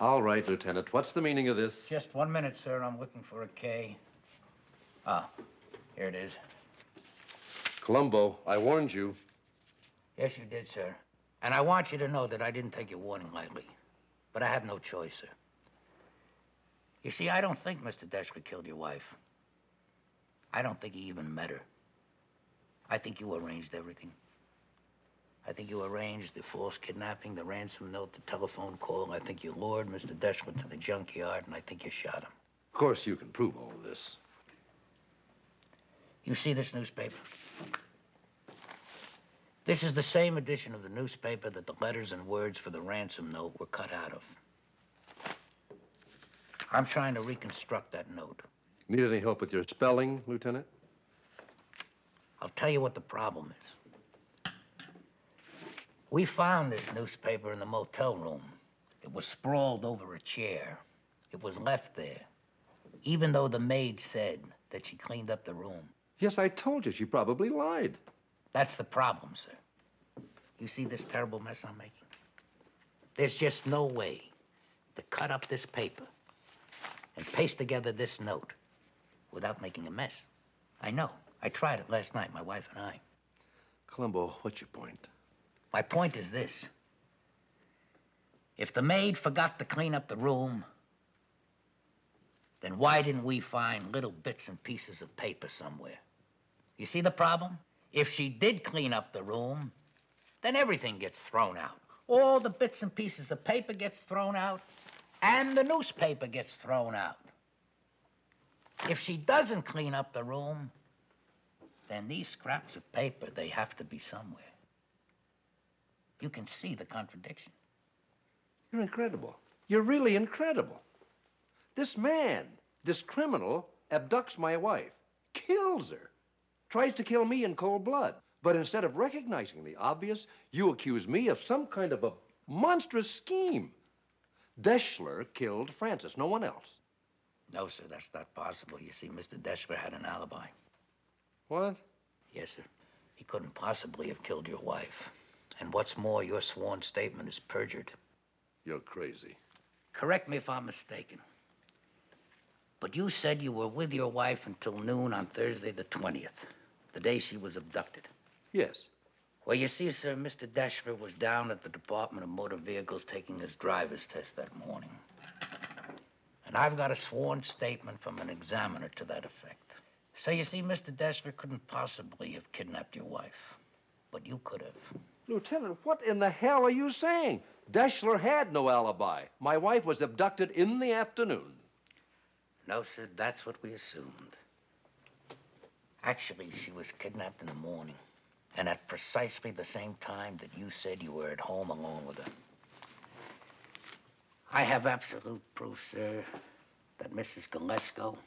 All right, Lieutenant. What's the meaning of this? Just 1 minute, sir. I'm looking for a K. Ah, here it is. Columbo, I warned you. Yes, you did, sir. And I want you to know that I didn't take your warning lightly. But I have no choice, sir. You see, I don't think Mr. Deschler killed your wife. I don't think he even met her. I think you arranged everything. I think you arranged the false kidnapping, the ransom note, the telephone call. I think you lured Mr. Deschler to the junkyard, and I think you shot him. Of course, you can prove all of this. You see this newspaper? This is the same edition of the newspaper that the letters and words for the ransom note were cut out of. I'm trying to reconstruct that note. Need any help with your spelling, Lieutenant? I'll tell you what the problem is. We found this newspaper in the motel room. It was sprawled over a chair. It was left there, even though the maid said that she cleaned up the room. Yes, I told you. She probably lied. That's the problem, sir. You see this terrible mess I'm making? There's just no way to cut up this paper and paste together this note without making a mess. I know. I tried it last night, my wife and I. Columbo, what's your point? My point is this. If the maid forgot to clean up the room, then why didn't we find little bits and pieces of paper somewhere? You see the problem? If she did clean up the room, then everything gets thrown out. All the bits and pieces of paper gets thrown out, and the newspaper gets thrown out. If she doesn't clean up the room, then these scraps of paper, they have to be somewhere. You can see the contradiction. You're incredible. You're really incredible. This man, this criminal, abducts my wife, kills her, tries to kill me in cold blood. But instead of recognizing the obvious, you accuse me of some kind of a monstrous scheme. Deschler killed Francis, no one else. No, sir, that's not possible. You see, Mr. Deschler had an alibi. What? Yes, sir. He couldn't possibly have killed your wife. And what's more, your sworn statement is perjured. You're crazy. Correct me if I'm mistaken. But you said you were with your wife until noon on Thursday the 20th, the day she was abducted. Yes. Well, you see, sir, Mr. Deschler was down at the Department of Motor Vehicles taking his driver's test that morning. And I've got a sworn statement from an examiner to that effect. So you see, Mr. Deschler couldn't possibly have kidnapped your wife. But you could have. Lieutenant, what in the hell are you saying? Deschler had no alibi. My wife was abducted in the afternoon. No, sir, that's what we assumed. Actually, she was kidnapped in the morning. And at precisely the same time that you said you were at home alone with her. I have absolute proof, sir, that Mrs. Gillespie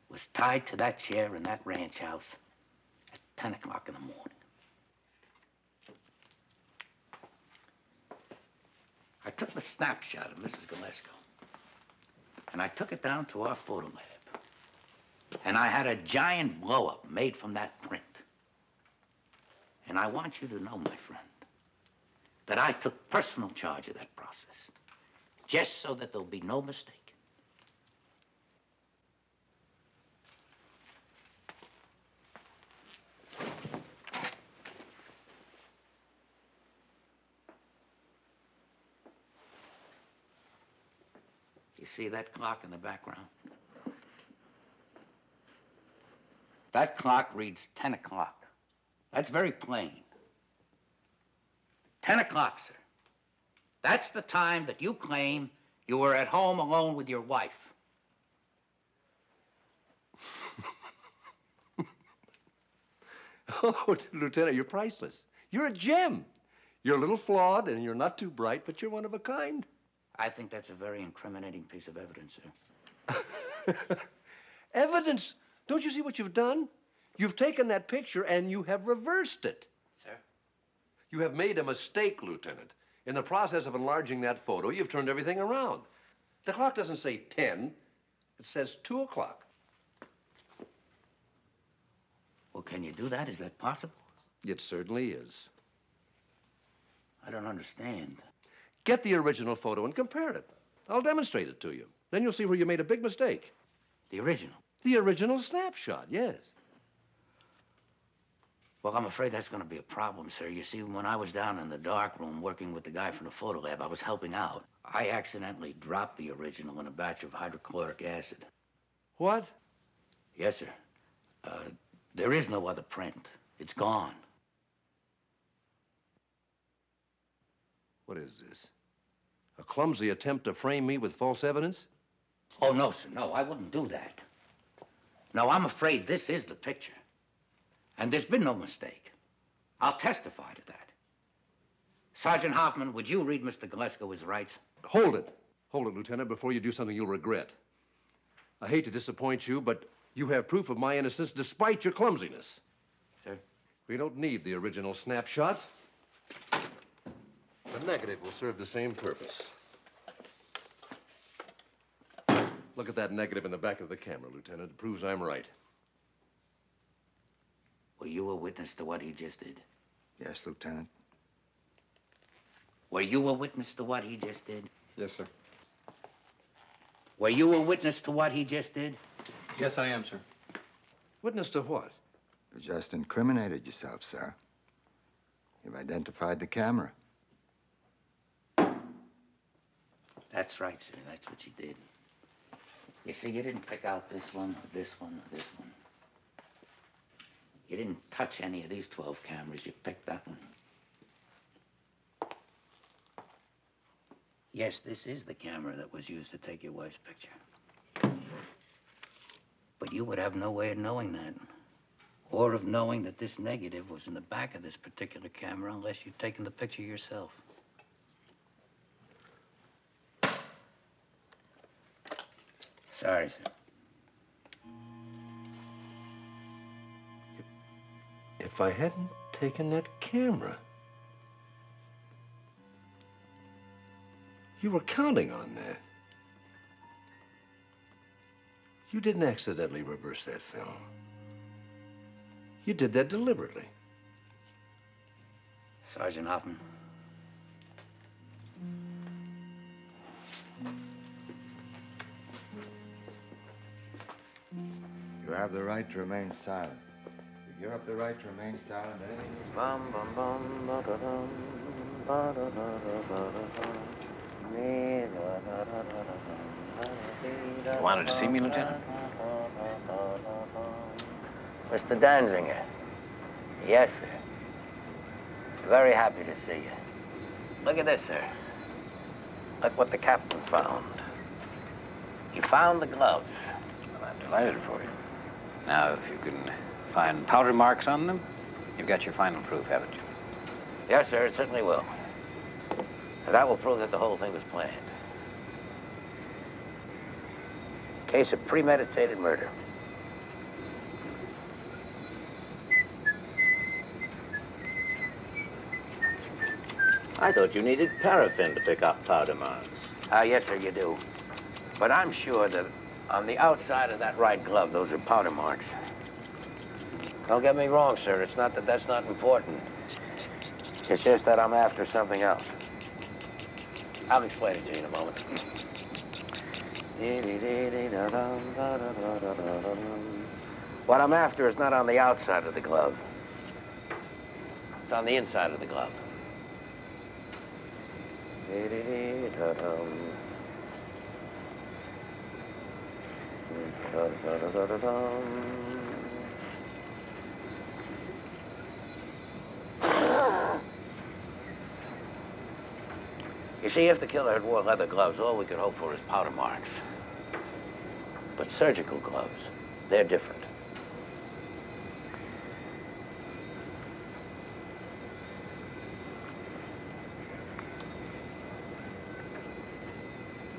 was tied to that chair in that ranch house at 10 o'clock in the morning. I took the snapshot of Mrs. Gillespie, and I took it down to our photo lab. And I had a giant blow-up made from that print. And I want you to know, my friend, that I took personal charge of that process, just so that there'll be no mistake. You see that clock in the background? That clock reads 10 o'clock. That's very plain. 10 o'clock, sir. That's the time that you claim you were at home alone with your wife. Oh, Lieutenant, you're priceless. You're a gem. You're a little flawed, and you're not too bright, but you're one of a kind. I think that's a very incriminating piece of evidence, sir. Evidence? Don't you see what you've done? You've taken that picture and you have reversed it. Sir? You have made a mistake, Lieutenant. In the process of enlarging that photo, you've turned everything around. The clock doesn't say 10. It says 2 o'clock. Well, can you do that? Is that possible? It certainly is. I don't understand. Get the original photo and compare it. I'll demonstrate it to you. Then you'll see where you made a big mistake. The original. The original snapshot, yes. Well, I'm afraid that's going to be a problem, sir. You see, when I was down in the dark room working with the guy from the photo lab, I was helping out. I accidentally dropped the original in a batch of hydrochloric acid. What? Yes, sir. There is no other print. It's gone. What is this? A clumsy attempt to frame me with false evidence? Oh, no, sir. No, I wouldn't do that. No, I'm afraid this is the picture. And there's been no mistake. I'll testify to that. Sergeant Hoffman, would you read Mr. Gillespie his rights? Hold it. Hold it, Lieutenant, before you do something you'll regret. I hate to disappoint you, but you have proof of my innocence despite your clumsiness. Sir? We don't need the original snapshot. The negative will serve the same purpose. Look at that negative in the back of the camera, Lieutenant. It proves I'm right. Were you a witness to what he just did? Yes, Lieutenant. Were you a witness to what he just did? Yes, sir. Were you a witness to what he just did? Yes, I am, sir. Witness to what? You just incriminated yourself, sir. You've identified the camera. That's right, sir. That's what you did. You see, you didn't pick out this one, or this one, or this one. You didn't touch any of these 12 cameras. You picked that one. Yes, this is the camera that was used to take your wife's picture. But you would have no way of knowing that. Or of knowing that this negative was in the back of this particular camera unless you'd taken the picture yourself. Sorry, sir. If I hadn't taken that camera. You were counting on that. You didn't accidentally reverse that film. You did that deliberately. Sergeant Hoffman. You have the right to remain silent. You give up the right to remain silent, anything you You wanted to see me, Lieutenant? Mr. Danziger. Yes, sir. Very happy to see you. Look at this, sir. Look what the captain found. He found the gloves. Well, I'm delighted for you. Now, if you can find powder marks on them, you've got your final proof, haven't you? Yes, sir, it certainly will. And that will prove that the whole thing was planned. Case of premeditated murder. I thought you needed paraffin to pick up powder marks. Yes, sir, you do. But I'm sure that on the outside of that right glove, those are powder marks. Don't get me wrong, sir. It's not that that's not important. It's just that I'm after something else. I'll explain it to you in a moment. What I'm after is not on the outside of the glove. It's on the inside of the glove. You see, if the killer had wore leather gloves, all we could hope for is powder marks. But surgical gloves, they're different.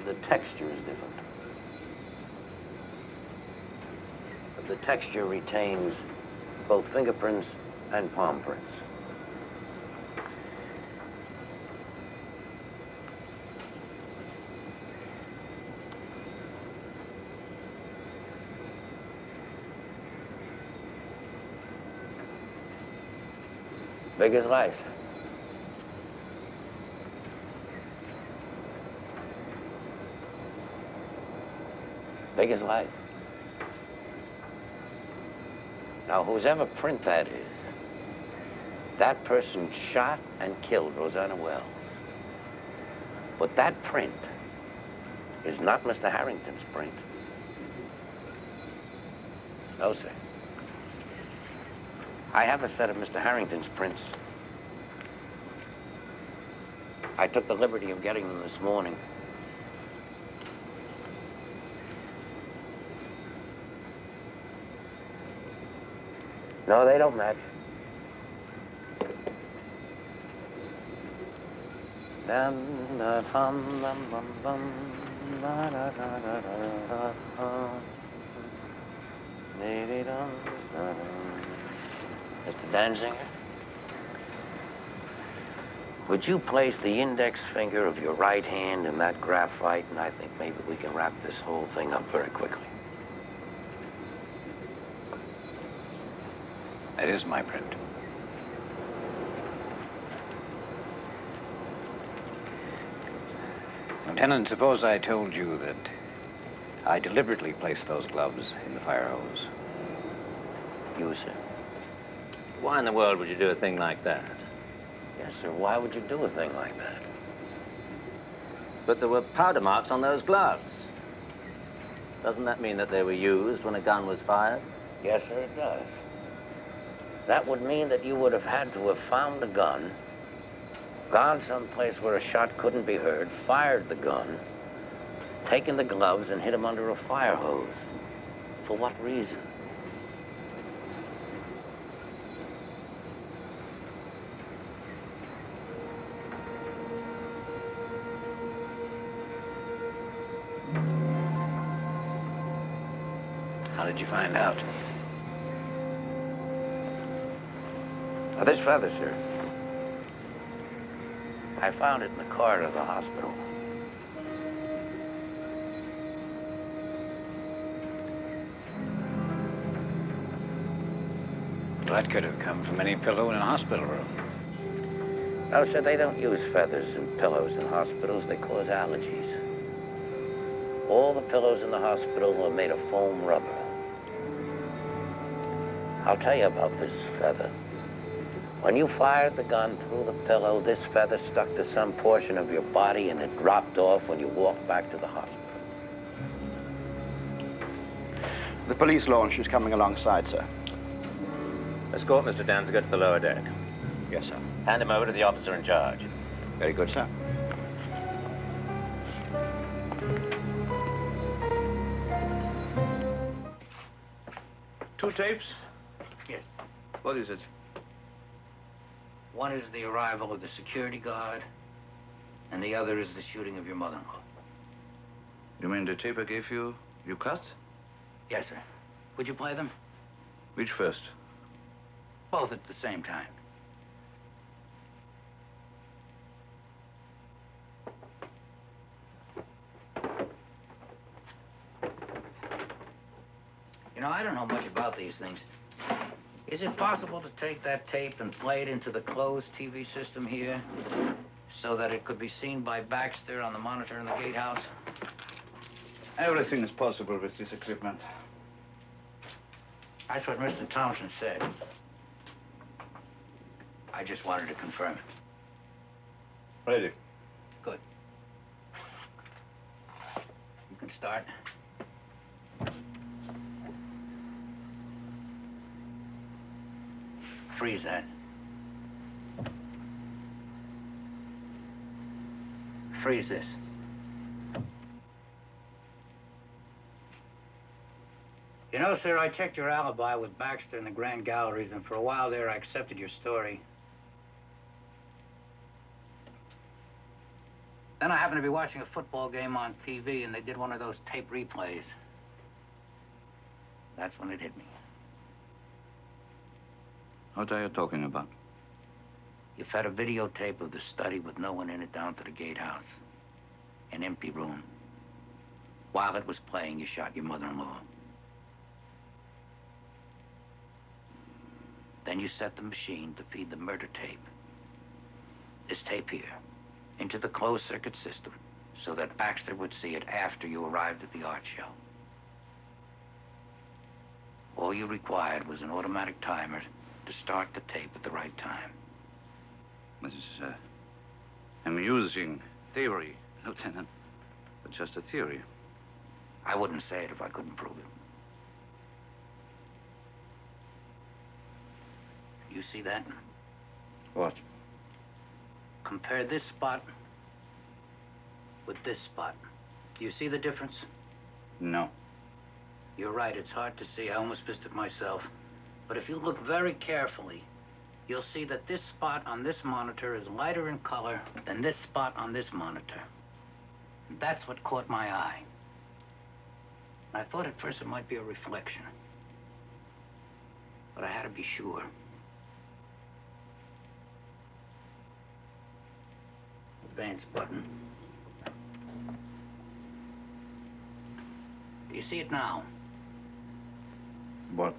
The texture is different. The texture retains both fingerprints and palm prints. Big as life. Big as life. Now, whosever print that is, that person shot and killed Rosanna Wells. But that print is not Mr. Harrington's print. No, sir. I have a set of Mr. Harrington's prints. I took the liberty of getting them this morning. No, they don't match. Mr. Danziger, would you place the index finger of your right hand in that graphite, and I think maybe we can wrap this whole thing up very quickly. That is my print. Lieutenant, suppose I told you that I deliberately placed those gloves in the fire hose. You, sir? Why in the world would you do a thing like that? Yes, sir. Why would you do a thing like that? But there were powder marks on those gloves. Doesn't that mean that they were used when a gun was fired? Yes, sir, it does. That would mean that you would have had to have found the gun, gone someplace where a shot couldn't be heard, fired the gun, taken the gloves and hid them under a fire hose. For what reason? How did you find out? Now, this feather, sir, I found it in the corridor of the hospital. That could have come from any pillow in a hospital room. No, sir, they don't use feathers and pillows in hospitals. They cause allergies. All the pillows in the hospital are made of foam rubber. I'll tell you about this feather. When you fired the gun through the pillow, this feather stuck to some portion of your body and it dropped off when you walked back to the hospital. The police launch is coming alongside, sir. Escort Mr. Danziger to the lower deck. Yes, sir. Hand him over to the officer in charge. Very good, sir. Two tapes? Yes. What is it? One is the arrival of the security guard, and the other is the shooting of your mother-in-law. You mean the tape I gave you, you cut? Yes, sir. Would you play them? Which first? Both at the same time. You know, I don't know much about these things. Is it possible to take that tape and play it into the closed TV system here so that it could be seen by Baxter on the monitor in the gatehouse? Everything is possible with this equipment. That's what Mr. Thompson said. I just wanted to confirm it. Ready. Good. You can start. Freeze that. Freeze this. You know, sir, I checked your alibi with Baxter in the Grand Galleries, and for a while there, I accepted your story. Then I happened to be watching a football game on TV, and they did one of those tape replays. That's when it hit me. What are you talking about? You fed a videotape of the study with no one in it down to the gatehouse. An empty room. While it was playing, you shot your mother-in-law. Then you set the machine to feed the murder tape. This tape here. Into the closed-circuit system so that Baxter would see it after you arrived at the art show. All you required was an automatic timer to start the tape at the right time. This is amusing theory, Lieutenant. But just a theory. I wouldn't say it if I couldn't prove it. You see that? What? Compare this spot with this spot. Do you see the difference? No. You're right, it's hard to see. I almost missed it myself. But if you look very carefully, you'll see that this spot on this monitor is lighter in color than this spot on this monitor. And that's what caught my eye. I thought at first it might be a reflection. But I had to be sure. Advance button. Do you see it now? What?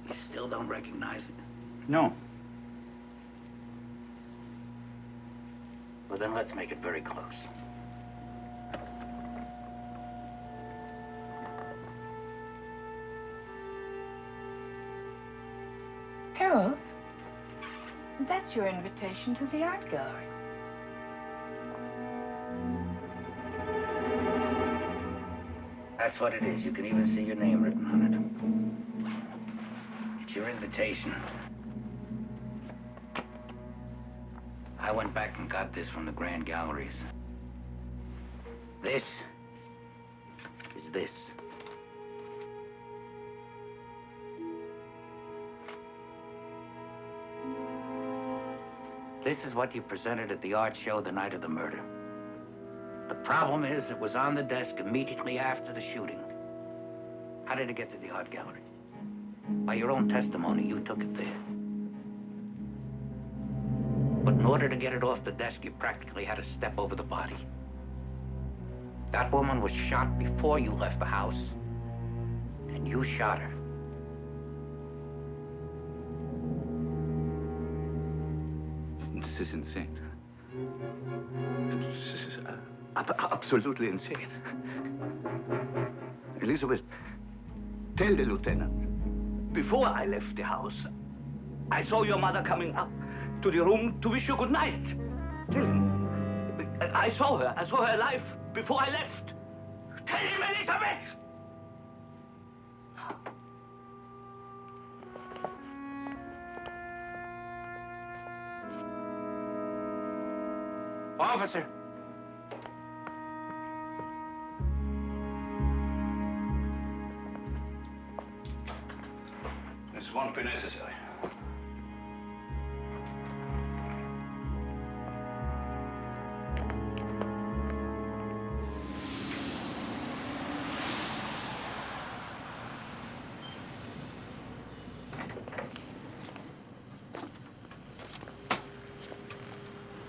You still don't recognize it? No. Well, then let's make it very close. Harold, that's your invitation to the art gallery. That's what it is. You can even see your name written on it. It's your invitation. I went back and got this from the Grand Galleries. This is this. This is what you presented at the art show the night of the murder. The problem is it was on the desk immediately after the shooting. How did it get to the art gallery? By your own testimony, you took it there. But in order to get it off the desk, you practically had to step over the body. That woman was shot before you left the house, and you shot her. This is insane. This is absolutely insane. Elizabeth, tell the lieutenant. Before I left the house, I saw your mother coming up to the room to wish you good night. Tell him. I saw her alive before I left. Tell him, Elizabeth! Officer! This won't be necessary.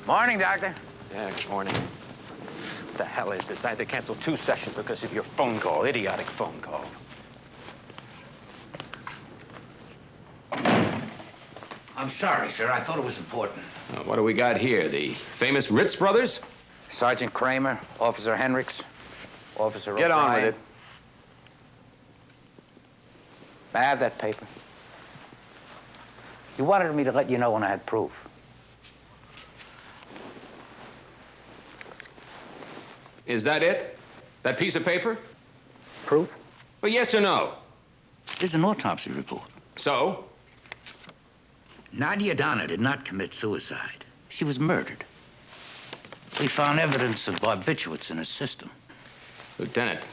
Morning, Doctor. Yeah, good morning. What the hell is this? I had to cancel 2 sessions because of your phone call, idiotic phone call. I'm sorry, sir. I thought it was important. What do we got here? The famous Ritz brothers? Sergeant Kramer, Officer Hendricks, Officer Get on O'Brien. with it. May I have that paper? You wanted me to let you know when I had proof. Is that it? That piece of paper? Proof? Well, yes or no? This is an autopsy report. So? Nadia Donna did not commit suicide. She was murdered. We found evidence of barbiturates in her system. Lieutenant,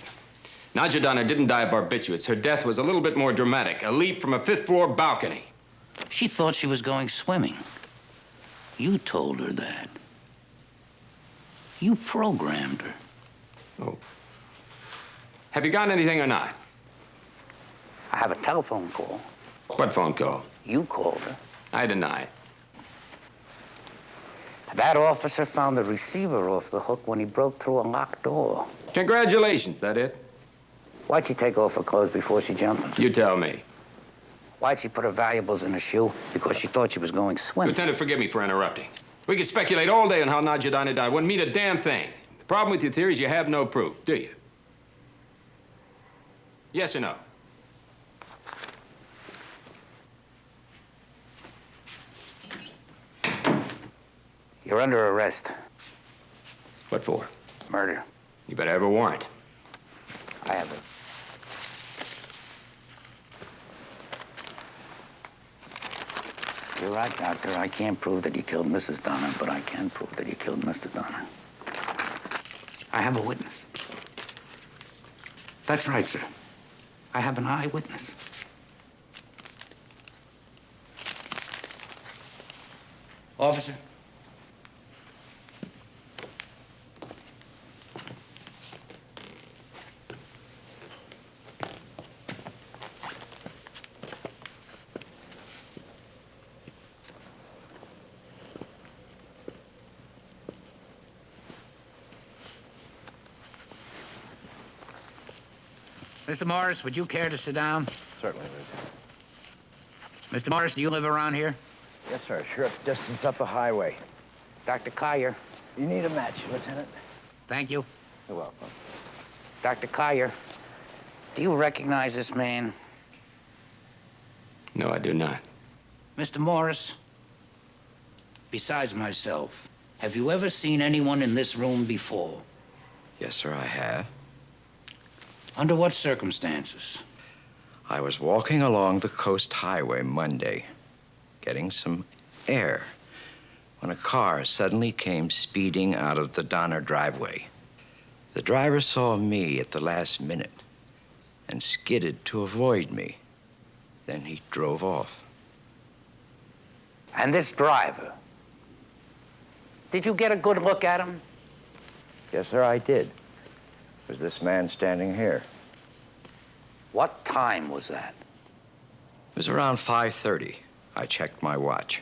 Nadia Donna didn't die of barbiturates. Her death was a little bit more dramatic. A leap from a 5th-floor balcony. She thought she was going swimming. You told her that. You programmed her. Oh. Have you got anything or not? I have a telephone call. What phone call? You called her. I deny it. That officer found the receiver off the hook when he broke through a locked door. Congratulations, that it? Why'd she take off her clothes before she jumped? You tell me. Why'd she put her valuables in her shoe? Because she thought she was going swimming. Lieutenant, forgive me for interrupting. We could speculate all day on how Nadia Donna died. Wouldn't mean a damn thing. The problem with your theory is you have no proof, do you? Yes or no? You're under arrest. What for? Murder. You better have a warrant. I have it. You're right, Doctor. I can't prove that you killed Mrs. Donner, but I can prove that you killed Mr. Donner. I have a witness. That's right, sir. I have an eyewitness. Officer. Mr. Morris, would you care to sit down? Certainly, Lieutenant. Mr. Morris, do you live around here? Yes, sir. Short distance up the highway. Dr. Collier. You need a match, Lieutenant? Thank you. You're welcome. Dr. Collier, do you recognize this man? No, I do not. Mr. Morris, besides myself, have you ever seen anyone in this room before? Yes, sir, I have. Under what circumstances? I was walking along the coast highway Monday, getting some air, when a car suddenly came speeding out of the Donner driveway. The driver saw me at the last minute and skidded to avoid me. Then he drove off. And this driver, did you get a good look at him? Yes, sir, I did. Was this man standing here? What time was that? It was around 5:30. I checked my watch.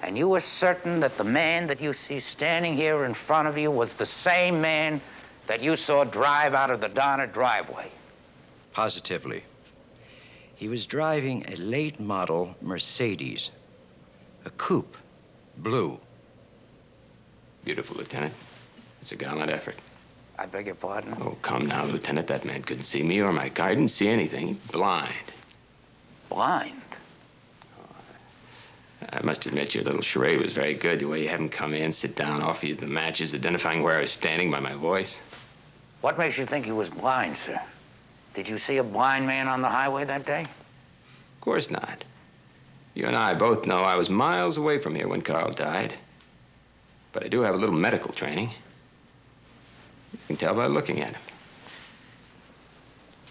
And you were certain that the man that you see standing here in front of you was the same man that you saw drive out of the Donner driveway? Positively. He was driving a late model Mercedes, a coupe, blue. Beautiful, Lieutenant. It's a gallant effort. I beg your pardon? Oh, come now, Lieutenant. That man couldn't see me or my car. He didn't see anything. He's blind. Blind? I must admit, your little charade was very good. The way you had him come in, sit down, offer you the matches, identifying where I was standing by my voice. What makes you think he was blind, sir? Did you see a blind man on the highway that day? Of course not. You and I both know I was miles away from here when Carl died. But I do have a little medical training. You can tell by looking at him.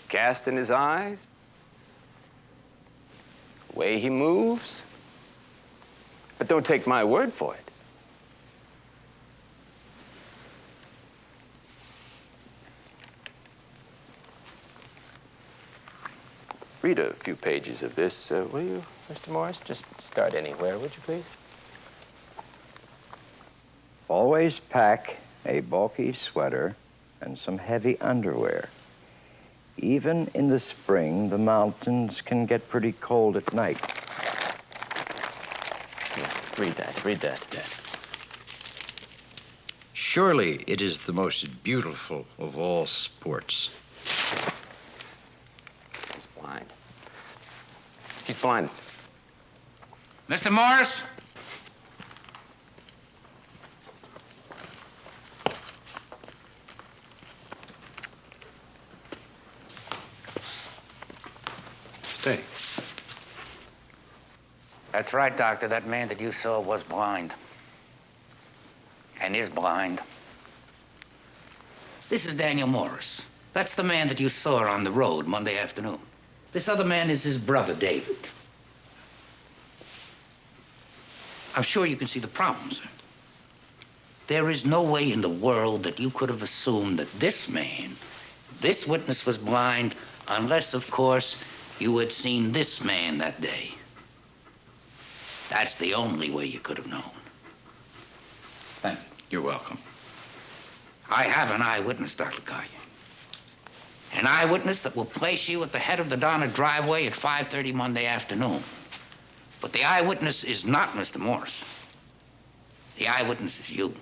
Cast in his eyes. The way he moves. But don't take my word for it. Read a few pages of this, will you, Mr. Morris? Just start anywhere, would you please? Always pack a bulky sweater and some heavy underwear. Even in the spring, the mountains can get pretty cold at night. Yeah, read that. Surely it is the most beautiful of all sports. He's blind. He's blind. Mr. Morris? Stay. That's right, Doctor. That man that you saw was blind. And is blind. This is Daniel Morris. That's the man that you saw on the road Monday afternoon. This other man is his brother, David. I'm sure you can see the problem, sir. There is no way in the world that you could have assumed that this man, this witness, was blind unless, of course, you had seen this man that day. That's the only way you could have known. Thank you. You're welcome. I have an eyewitness, Dr. Collier. An eyewitness that will place you at the head of the Donner driveway at 5:30 Monday afternoon. But the eyewitness is not Mr. Morris. The eyewitness is you.